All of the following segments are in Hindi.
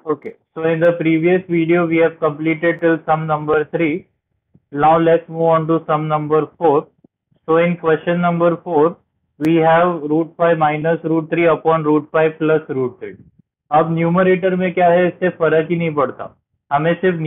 Okay, so in the previous video we have completed till sum number 3. Now let's move on to sum number 4. So in question number 4 we have root 5 minus root 3 upon root 5 plus root 3. अब न्यूमरेटर में क्या है, इससे फर्क ही नहीं पड़ता, हमें सिर्फ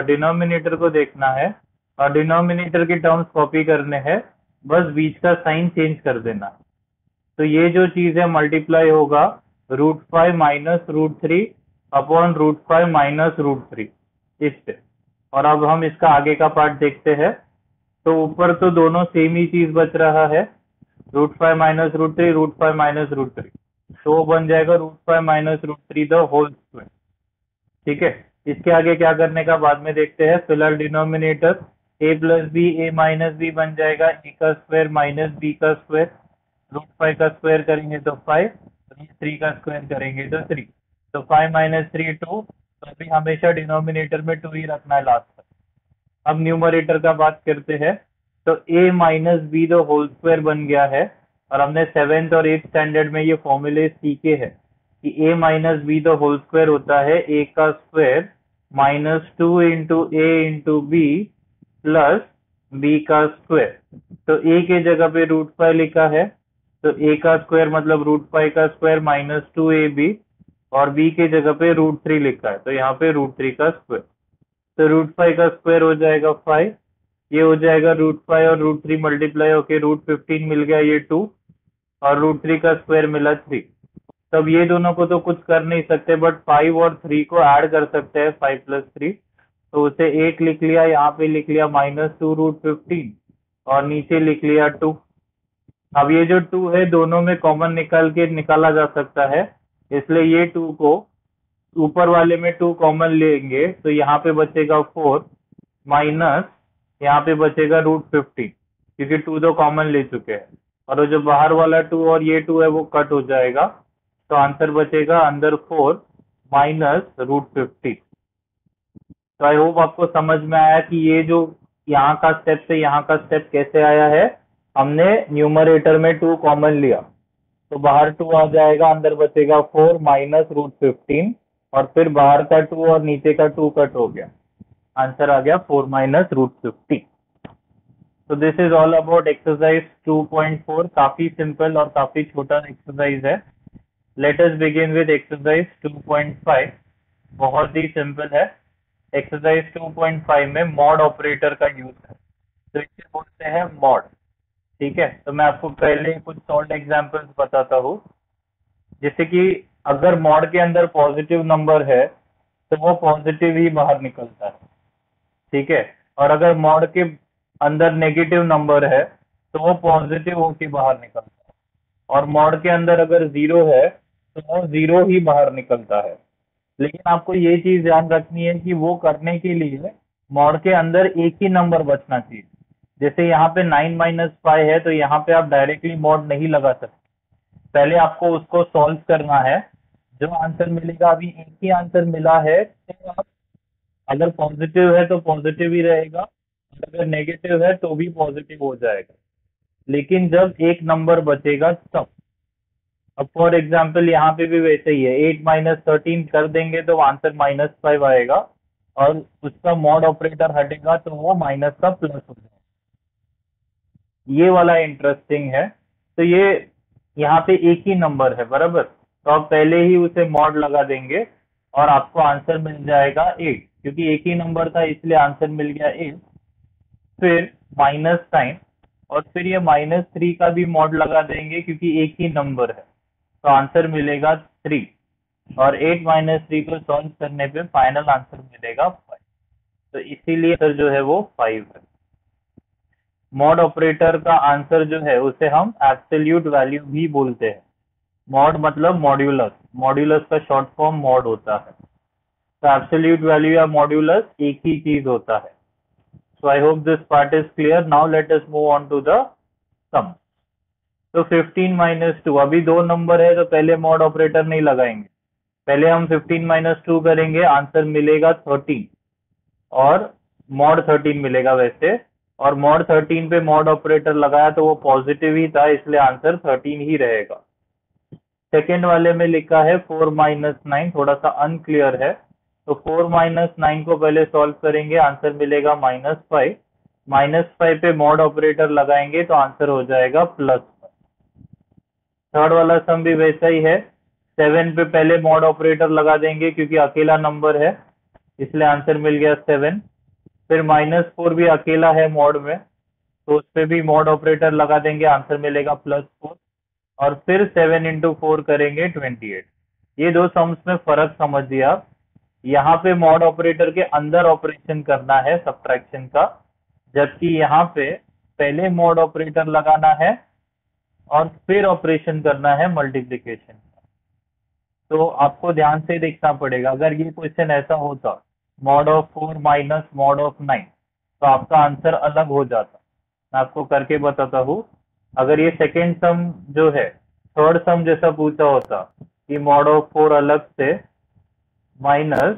डिनोमिनेटर को देखना है और डिनोमिनेटर के टर्म्स कॉपी करने हैं, बस बीच का साइन चेंज कर देना है। तो ये जो चीज है मल्टीप्लाई होगा root 5 minus root 3 upon root 5 minus root 3 इस पे। और अब हम इसका आगे का पार्ट देखते हैं। तो ऊपर तो दोनों सेम ही चीज बच रहा है, root 5 minus root 3 root 5 minus root 3, तो वो बन जाएगा root 5 minus root 3 the whole square. ठीक है, इसके आगे क्या करने का बाद में देखते हैं। फिलहाल denominator a plus b a minus b बन जाएगा, ए का स्क्वायर माइनस बी का स्क्वायर, रूट 5 का स्क्वायर करेंगे तो 5, रूट 3 का स्क्वायर करेंगे तो 3, तो 5 माइनस 3 2, तो अभी हमेशा डिनोमिनेटर में 2 ही रखना है लास्ट तक। अब न्यूमरेटर का बात करते हैं, तो a minus b the whole square बन गया है, और हमने 7th और 8th स्टैंडर्ड में ये फॉर्मूले सीखे हैं कि a minus b the whole square होता है a का square minus 2 into a into b plus b का स्क्वायर। तो a के जगह पे रूट 5 लिखा है, तो a का स्क्वायर मतलब रूट 5 का स्क्वायर माइनस 2ab, और b के जगह पे रूट 3 लिखा है, तो यहाँ पे रूट 3 का स्क्वायर। तो रूट 5 का स्क्वायर हो जाएगा 5, ये हो जाएगा रूट 5 और रूट 3 मल्टीप्लाई होके रूट 15 मिल गया, ये 2, और रूट 3 का स्क्वायर मिला 3। तब ये दोनों को तो कुछ कर नहीं सकते, बट 5 और 3 को ऐड कर सकते हैं, 5 प्लस 3, तो उसे 8 लिख लिया, यहाँ पे लिख लिया माइनस 2 रूट 15, और नीचे लिख लिया 2। अब ये जो 2 है दोनों में कॉमन निकाला जा सकता है, इसलिए ये 2 को ऊपर वाले में 2 कॉमन लेंगे, तो यहाँ पे बचेगा 4 माइनस यहाँ पे बचेगा रूट 15, क्योंकि 2 तो कॉमन ले चुके हैं, और जो बाहर वाला 2 और ये 2 है वो कट हो जाएगा, तो आंसर बचेगा अंदर 4 माइनस रूट 15। तो आई होप आपको समझ में आया कि ये जो यहाँ का स्टेप से यहाँ का स्टेप कैसे आया है। हमने न्यूमरेटर में 2 कॉमन लिया, तो बाहर 2 आ जाएगा, अंदर बचेगा 4 माइनस रूट 15, और फिर बाहर का 2 और नीचे का 2 कट हो गया, आंसर आ गया 4 माइनस रूट 50। तो this is all about exercise 2.4। काफी सिंपल और काफी छोटा एक्सरसाइज है। Let us begin with exercise 2.5। बहुत ही सिंपल है। एक्सरसाइज 2.5 में मॉड ऑपरेटर का यूज है, तो इसे बोलते हैं मॉड। ठीक है, तो मैं आपको पहले कुछ सॉल्व एग्जांपल्स बताता हूँ। जैसे कि अगर मॉड के अंदर पॉजिटिव नंबर है तो वो पॉजिटिव ही बाहर निकलता है। ठीक है, और अगर मॉड के अंदर नेगेटिव नंबर है तो वो पॉजिटिव होके बाहर निकलता है, और मॉड के अंदर अगर 0 है तो वो 0 ही बाहर निकलता है। लेकिन आपको ये चीज ध्यान रखनी है कि वो करने के लिए मॉड के अंदर एक ही नंबर बचना चाहिए। जैसे यहाँ पे 9 माइनस 5 है, तो यहाँ पे आप डायरेक्टली मॉड नहीं लगा सकते, पहले आपको उसको सॉल्व करना है। जो आंसर मिलेगा, अभी एक ही आंसर मिला है, तो आप अगर पॉजिटिव है तो पॉजिटिव ही रहेगा, अगर नेगेटिव है तो भी पॉजिटिव हो जाएगा। लेकिन जब एक नंबर बचेगा तब, अब फॉर एग्जाम्पल यहाँ पे भी वैसे ही है, 8 माइनस 13 कर देंगे तो आंसर माइनस 5 आएगा, और उसका मॉड ऑपरेटर हटेगा तो वो माइनस का प्लस हो जाएगा। ये वाला इंटरेस्टिंग है। तो ये यहाँ पे एक ही नंबर है बराबर, तो आप पहले ही उसे मॉड लगा देंगे और आपको आंसर मिल जाएगा 8, क्योंकि एक ही नंबर था इसलिए आंसर मिल गया 8। फिर माइनस साइन, और फिर ये -3 का भी मॉड लगा देंगे क्योंकि एक ही नंबर है, तो आंसर मिलेगा 3, और 8 माइनस 3 को सॉल्व करने पे फाइनल आंसर मिलेगा 5। तो इसीलिए आंसर जो है वो 5 है। मॉड ऑपरेटर का आंसर जो है उसे हम एब्सोल्यूट वैल्यू भी बोलते हैं। मॉड मतलब मॉड्यूलस, मॉड्यूलस का शॉर्ट फॉर्म मॉड होता है। तो एब्सोल्यूट वैल्यू या मॉड्यूलस एक ही चीज होता है। So I hope this part is clear. Now let us move on to the sum. तो 15 माइनस 2, अभी दो नंबर है तो पहले मॉड ऑपरेटर नहीं लगाएंगे, पहले हम 15 माइनस 2 करेंगे, आंसर मिलेगा 13, और मॉड 13 मिलेगा वैसे, और मॉड 13 पे मॉड ऑपरेटर लगाया तो वो पॉजिटिव ही था, इसलिए आंसर 13 ही रहेगा। सेकेंड वाले में लिखा है 4 माइनस 9, थोड़ा सा अनक्लियर है। तो 4 माइनस 9 को पहले सॉल्व करेंगे, आंसर मिलेगा -5। -5 पे मॉड ऑपरेटर लगाएंगे तो आंसर हो जाएगा +5। थर्ड वाला सम भी वैसा ही है। 7 पे पहले मॉड ऑपरेटर लगा देंगे क्योंकि अकेला नंबर है, इसलिए आंसर मिल गया 7। फिर -4 भी अकेला है मॉड में, तो उस पर भी मॉड ऑपरेटर लगा देंगे, आंसर मिलेगा +4। और फिर 7 इंटू 4 करेंगे 28। ये दो सम्स में फर्क समझ दिया। यहाँ पे मॉड ऑपरेटर के अंदर ऑपरेशन करना है सब्ट्रैक्शन का, जबकि यहाँ पे पहले मॉड ऑपरेटर लगाना है और फिर ऑपरेशन करना है मल्टीप्लिकेशन का। तो आपको ध्यान से देखना पड़ेगा। अगर ये क्वेश्चन ऐसा होता mod of 4 minus mod of 9, तो आपका आंसर अलग हो जाता। मैं आपको करके बताता हूँ। अगर ये सेकेंड सम जो है थर्ड सम जैसा पूछा होता कि मॉड ऑफ 4 अलग से माइनस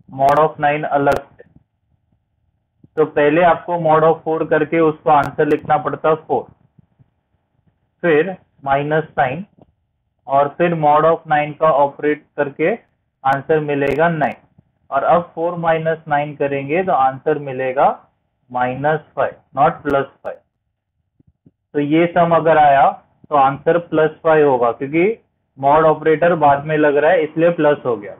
मॉड ऑफ 9 अलग से, तो पहले आपको मॉड ऑफ 4 करके उसको आंसर लिखना पड़ता 4, फिर -9 और फिर मॉड ऑफ 9 का ऑपरेट करके आंसर मिलेगा 9। और अब 4 माइनस 9 करेंगे तो आंसर मिलेगा -5, नॉट +5। तो ये सम अगर आया तो आंसर +5 होगा, क्योंकि मॉड ऑपरेटर बाद में लग रहा है इसलिए प्लस हो गया।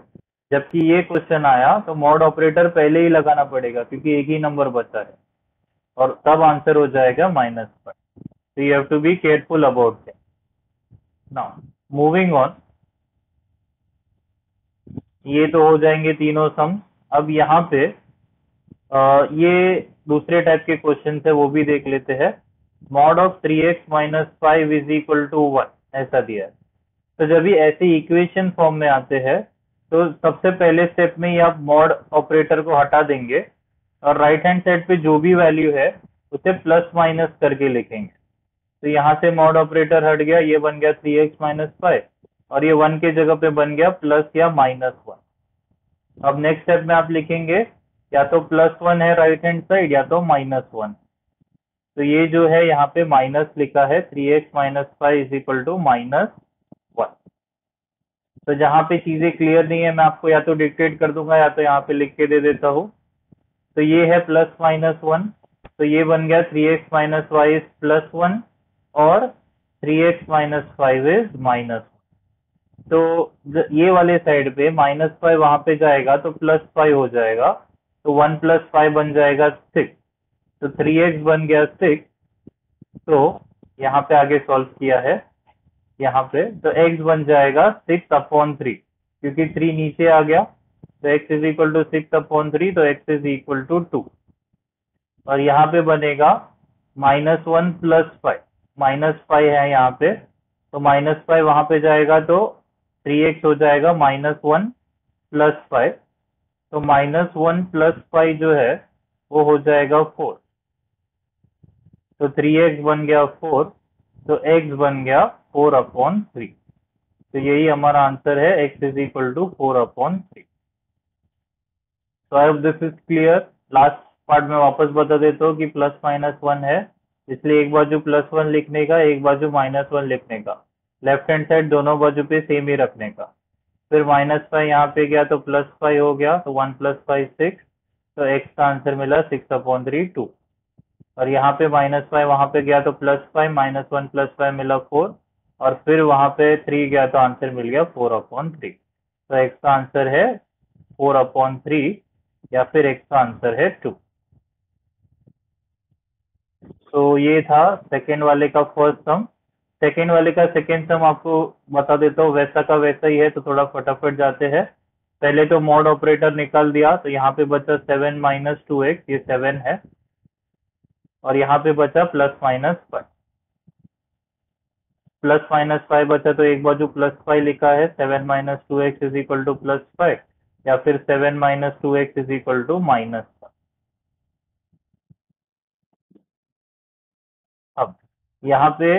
जबकि ये क्वेश्चन आया तो मॉड ऑपरेटर पहले ही लगाना पड़ेगा क्योंकि एक ही नंबर बचा है, और तब आंसर हो जाएगा -5। तो you have to be careful about it. Now moving on, ये तो हो जाएंगे तीनों सम। अब यहाँ पे ये दूसरे टाइप के क्वेश्चन है, वो भी देख लेते हैं। Mod of 3x minus 5 is equal to 1 ऐसा दिया है। तो जब भी ऐसे इक्वेशन फॉर्म में आते हैं तो सबसे पहले स्टेप में ही आप मॉड ऑपरेटर को हटा देंगे और राइट हैंड साइड पे जो भी वैल्यू है उसे प्लस माइनस करके लिखेंगे। तो यहाँ से मॉड ऑपरेटर हट गया, ये बन गया 3x माइनस 5 और ये 1 के जगह पे बन गया प्लस या -1। अब नेक्स्ट स्टेप में आप लिखेंगे या तो +1 है राइट हैंड साइड या तो -1। तो ये जो है यहाँ पे माइनस लिखा है, 3x minus 5 is equal to -1। तो जहाँ पे चीजें क्लियर नहीं है मैं आपको या तो डिक्टेट कर दूंगा या तो यहाँ पे लिख के दे देता हूँ। तो ये है +-1, तो ये बन गया 3x माइनस 5 इज +1 और 3x माइनस 5 इज -1। तो ये वाले साइड पे -5 वहां पे जाएगा तो +5 हो जाएगा, तो 1 + 5 बन जाएगा 6। तो 3x बन गया 6। तो यहाँ पे आगे सॉल्व किया है यहाँ पे, तो x बन जाएगा 6/3, क्योंकि 3 नीचे आ गया तो x इज इक्वल टू 6/3, तो x इज इक्वल टू 2। और यहाँ पे बनेगा -1 + 5, -5 है यहाँ पे, तो -5 वहां पे जाएगा तो 3x हो जाएगा -1 + 5, तो -1 + 5 जो है वो हो जाएगा 4। तो 3x बन गया 4, तो x बन गया 4/3। तो यही हमारा आंसर है, x इज इक्वल टू 4/3। तो I hope this is clear. Last part में वापस बता देता हूँ कि +-1 है, इसलिए एक बाजू +1 लिखने का, एक बाजू -1 लिखने का, लेफ्ट हैंड साइड दोनों बाजू पे सेम ही रखने का। फिर -5 यहाँ पे गया तो +5 हो गया, तो 1 + 5 6, तो x का आंसर मिला 6/3 2। और यहाँ पे -5 वहां पे गया तो +5, -1 + 5 मिला 4, और फिर वहां पे 3 गया तो आंसर मिल गया 4/3। तो x का आंसर है 4/3 या फिर x का आंसर है 2। तो ये था सेकेंड वाले का फर्स्ट सम। सेकेंड वाले का सेकेंड सम आपको बता देता हूँ, वैसा का वैसा ही है, तो थोड़ा फटाफट जाते हैं। पहले तो मॉड ऑपरेटर निकाल दिया, तो यहाँ पे बचा 7 - 2x, ये 7 है, और यहाँ पे बचा +-5। +-5 बचा तो एक बाजू +5 लिखा है, 7 - 2x इज इक्वल टू +5, या फिर 7 - 2x इज इक्वल टू -5। अब यहाँ पे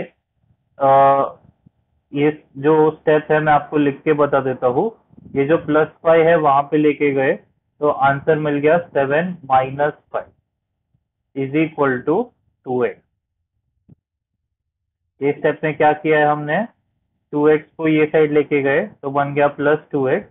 ये जो स्टेप है मैं आपको लिख के बता देता हूँ। ये जो +5 है वहां पे लेके गए तो आंसर मिल गया 7 - 5 इज इक्वल टू 2x। इस स्टेप में क्या किया है हमने, 2x को ये साइड लेके गए तो बन गया +2x